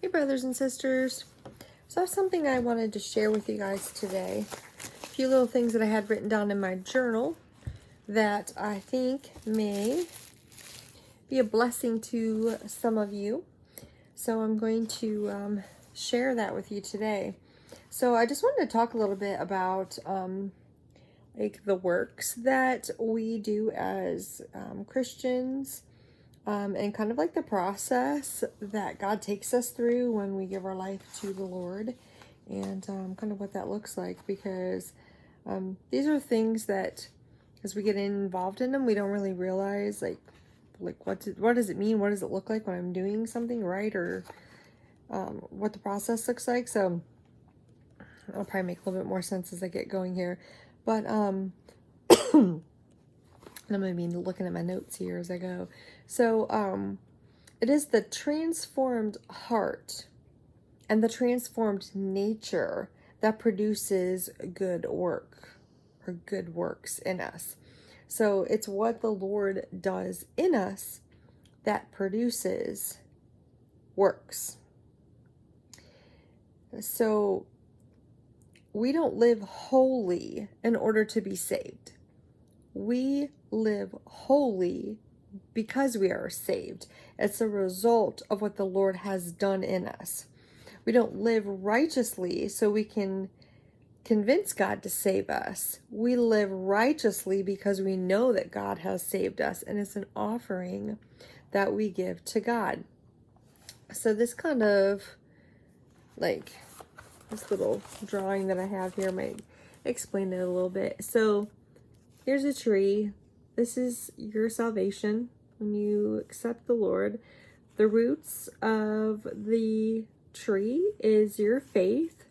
Hey brothers and sisters, so that's something I wanted to share with you guys today. A few little things that I had written down in my journal that I think may be a blessing to some of you. So I'm going to share that with you today. So I just wanted to talk a little bit about like the works that we do as Christians. And kind of like the process that God takes us through when we give our life to the Lord, and kind of what that looks like, because these are things that as we get involved in them, we don't really realize like what does it mean? What does it look like when I'm doing something right, or what the process looks like. So I'll probably make a little bit more sense as I get going here, but and I'm going to be looking at my notes here as I go. So, it is the transformed heart and the transformed nature that produces good work or good works in us. So it's what the Lord does in us that produces works. So we don't live holy in order to be saved. We live holy because we are saved. It's a result of what the Lord has done in us. We don't live righteously so we can convince God to save us. We live righteously because we know that God has saved us, and it's an offering that we give to God. So this kind of like this little drawing that I have here might explain it a little bit. So here's a tree. This is your salvation when you accept the Lord. The roots of the tree is your faith.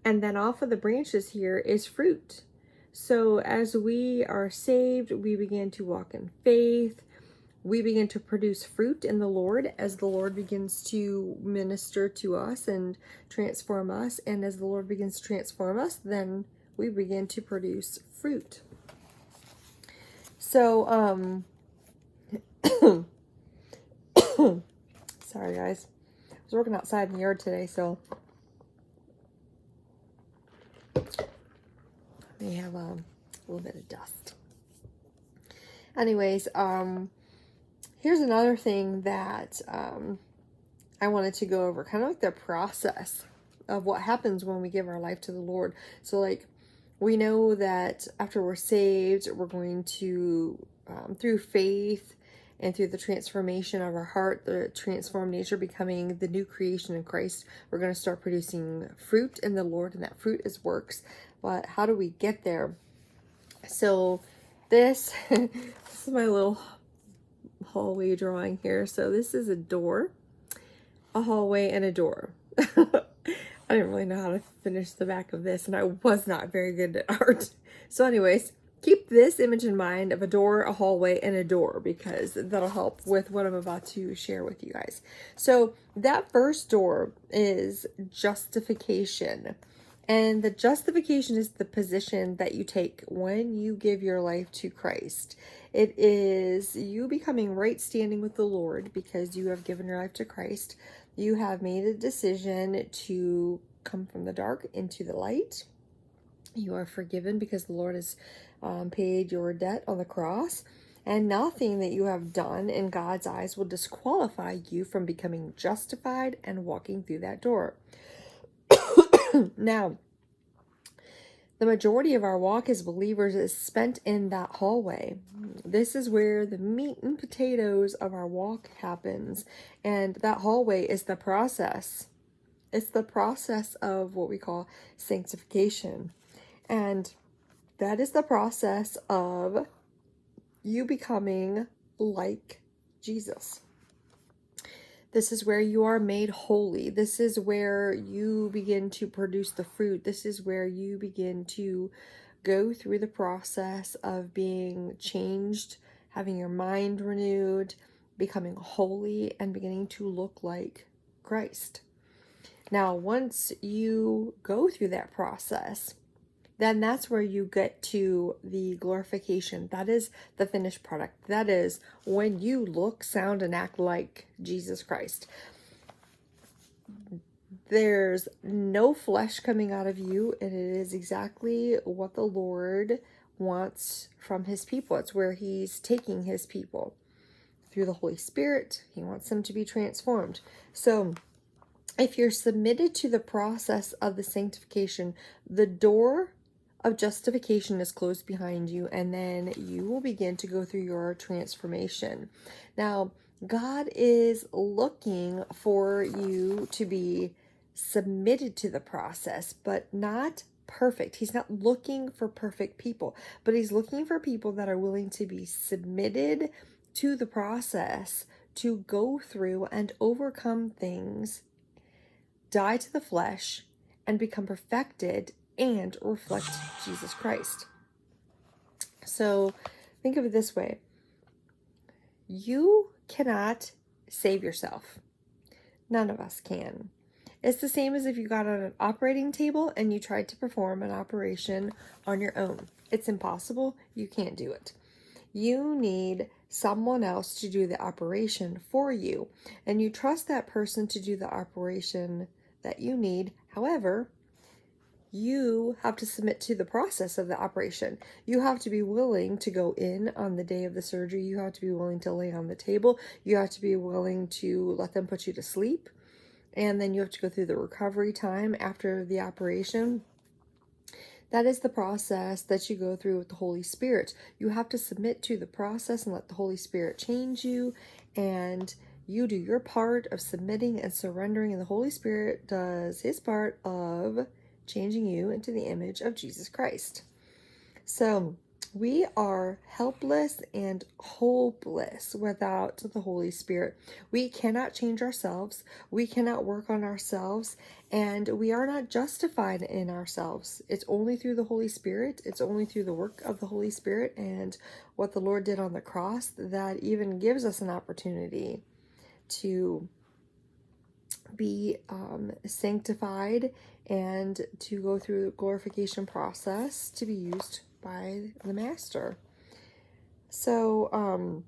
And then off of the branches here is fruit. So as we are saved, we begin to walk in faith. We begin to produce fruit in the Lord as the Lord begins to minister to us and transform us. And as the Lord begins to transform us, then we begin to produce fruit. So, sorry guys, I was working outside in the yard today, so they have a little bit of dust. Anyways, here's another thing that I wanted to go over, kind of like the process of what happens when we give our life to the Lord. So like, we know that after we're saved, we're going to, through faith and through the transformation of our heart, the transformed nature becoming the new creation in Christ, we're going to start producing fruit in the Lord, and that fruit is works. But how do we get there? So this, this is my little hallway drawing here. So this is a door, a hallway, and a door. I didn't really know how to finish the back of this, and I was not very good at art. So anyways, keep this image in mind of a door, a hallway, and a door, because that'll help with what I'm about to share with you guys. So that first door is justification. And the justification is the position that you take when you give your life to Christ. It is you becoming right standing with the Lord because you have given your life to Christ. You have made a decision to come from the dark into the light. You are forgiven because the Lord has paid your debt on the cross. And nothing that you have done in God's eyes will disqualify you from becoming justified and walking through that door. Now, the majority of our walk as believers is spent in that hallway. This is where the meat and potatoes of our walk happens. And that hallway is the process. It's the process of what we call sanctification. And that is the process of you becoming like Jesus. This is where you are made holy. This is where you begin to produce the fruit. This is where you begin to go through the process of being changed, having your mind renewed, becoming holy, and beginning to look like Christ. Now, once you go through that process, then that's where you get to the glorification. That is the finished product. That is when you look, sound, and act like Jesus Christ. there's no flesh coming out of you, and it is exactly what the Lord wants from his people. It's where he's taking his people through the Holy Spirit. He wants them to be transformed. So if you're submitted to the process of the sanctification, the door of justification is closed behind you, and then you will begin to go through your transformation. Now, God is looking for you to be submitted to the process, but not perfect. He's not looking for perfect people, but he's looking for people that are willing to be submitted to the process, to go through and overcome things, die to the flesh, and become perfected and reflect Jesus Christ. So think of it this way. You cannot save yourself. None of us can. It's the same as if you got on an operating table and you tried to perform an operation on your own. It's impossible. You can't do it. You need someone else to do the operation for you, and you trust that person to do the operation that you need. However, you have to submit to the process of the operation. You have to be willing to go in on the day of the surgery. You have to be willing to lay on the table. You have to be willing to let them put you to sleep. And then you have to go through the recovery time after the operation. That is the process that you go through with the Holy Spirit. You have to submit to the process and let the Holy Spirit change you, and you do your part of submitting and surrendering, and the Holy Spirit does his part of changing you into the image of Jesus Christ. So we are helpless and hopeless without the Holy Spirit. We cannot change ourselves. We cannot work on ourselves, and we are not justified in ourselves. It's only through the Holy Spirit. It's only through the work of the Holy Spirit and what the Lord did on the cross that even gives us an opportunity to be sanctified and to go through the glorification process to be used by the Master. So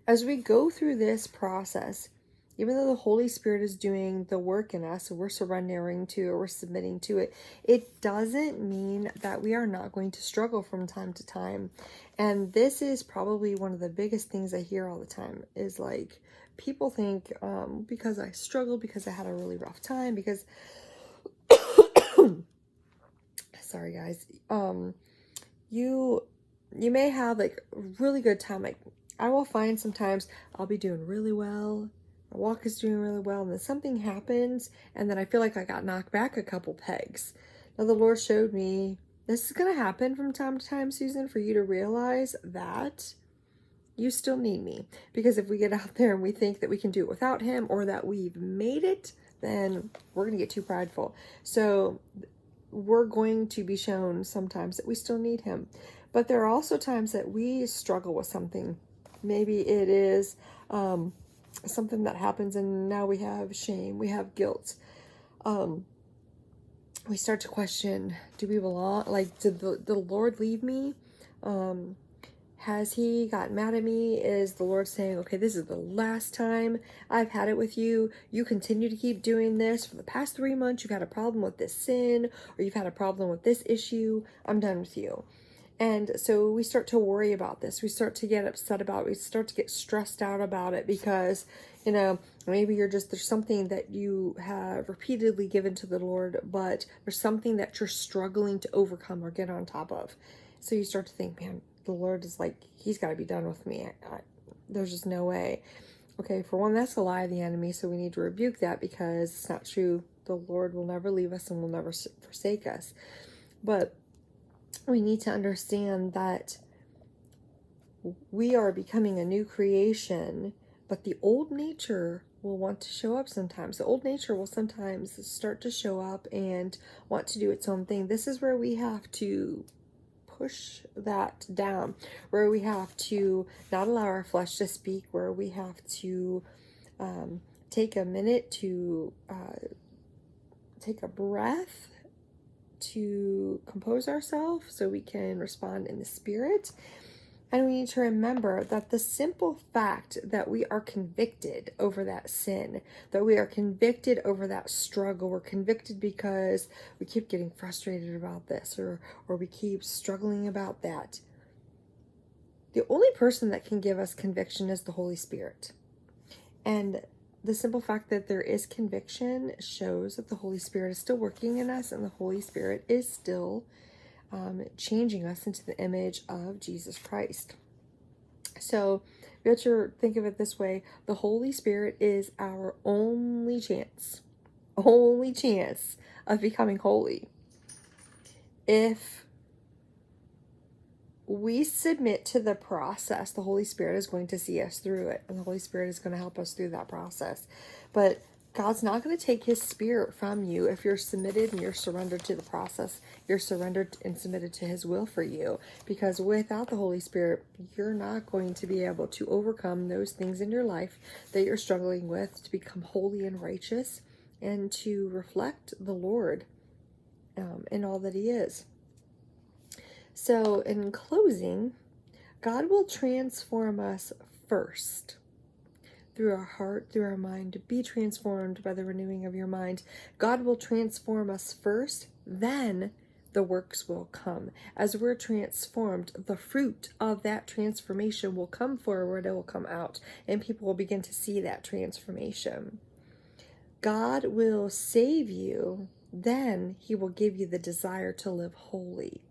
as we go through this process, even though the Holy Spirit is doing the work in us, and we're surrendering to it, we're submitting to it, it doesn't mean that we are not going to struggle from time to time. And this is probably one of the biggest things I hear all the time is like, people think because I struggled, because I had a really rough time, because sorry guys, you may have like a really good time. Like I will find sometimes I'll be doing really well, my walk is doing really well, and then something happens and then I feel like I got knocked back a couple pegs. Now the Lord showed me this is going to happen from time to time, Susan, for you to realize that you still need me. Because if we get out there and we think that we can do it without him, or that we've made it, then we're going to get too prideful. So we're going to be shown sometimes that we still need him. But there are also times that we struggle with something. Maybe it is something that happens and now we have shame, we have guilt. We start to question, do we belong? Like, did the Lord leave me? Has he gotten mad at me? Is the Lord saying, okay, this is the last time I've had it with you. You continue to keep doing this. For the past 3 months, you've had a problem with this sin, or you've had a problem with this issue. I'm done with you. And so we start to worry about this. We start to get upset about it. We start to get stressed out about it because, maybe there's something that you have repeatedly given to the Lord, but there's something that you're struggling to overcome or get on top of. So you start to think, man, the Lord is like, he's got to be done with me. There's just no way. Okay, for one, that's a lie of the enemy, so we need to rebuke that because it's not true. The Lord will never leave us and will never forsake us. But we need to understand that we are becoming a new creation, but the old nature will want to show up sometimes. The old nature will sometimes start to show up and want to do its own thing. This is where we have to push that down, where we have to not allow our flesh to speak, where we have to take a minute to take a breath to compose ourselves so we can respond in the Spirit. And we need to remember that the simple fact that we are convicted over that sin, that we are convicted over that struggle, we're convicted because we keep getting frustrated about this, or we keep struggling about that. The only person that can give us conviction is the Holy Spirit. And the simple fact that there is conviction shows that the Holy Spirit is still working in us, and the Holy Spirit is still changing us into the image of Jesus Christ. So you have to think of it this way: the Holy Spirit is our only chance of becoming holy. If we submit to the process, the Holy Spirit is going to see us through it, and the Holy Spirit is going to help us through that process. But God's not going to take his Spirit from you if you're submitted and you're surrendered to the process. You're surrendered and submitted to his will for you. Because without the Holy Spirit, you're not going to be able to overcome those things in your life that you're struggling with, to become holy and righteous, and to reflect the Lord in all that he is. So in closing, God will transform us first. Through our heart, through our mind. Be transformed by the renewing of your mind. God will transform us first, then the works will come. As we're transformed, the fruit of that transformation will come forward, it will come out, and people will begin to see that transformation. God will save you, then he will give you the desire to live holy.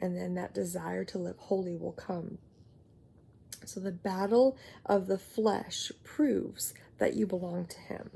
And then that desire to live holy will come. So the battle of the flesh proves that you belong to him.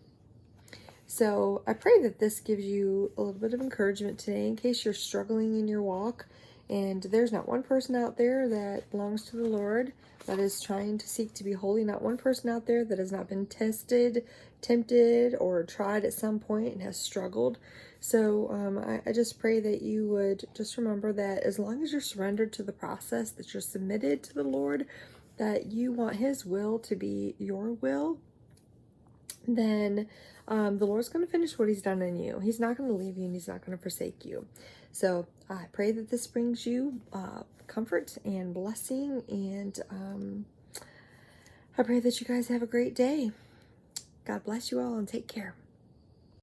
So I pray that this gives you a little bit of encouragement today in case you're struggling in your walk. And there's not one person out there that belongs to the Lord that is trying to seek to be holy. Not one person out there that has not been tested, tempted, or tried at some point and has struggled. So I just pray that you would just remember that as long as you're surrendered to the process, that you're submitted to the Lord, that you want his will to be your will, then the Lord's going to finish what he's done in you. He's not going to leave you, and he's not going to forsake you. So I pray that this brings you comfort and blessing, and I pray that you guys have a great day. God bless you all, and take care.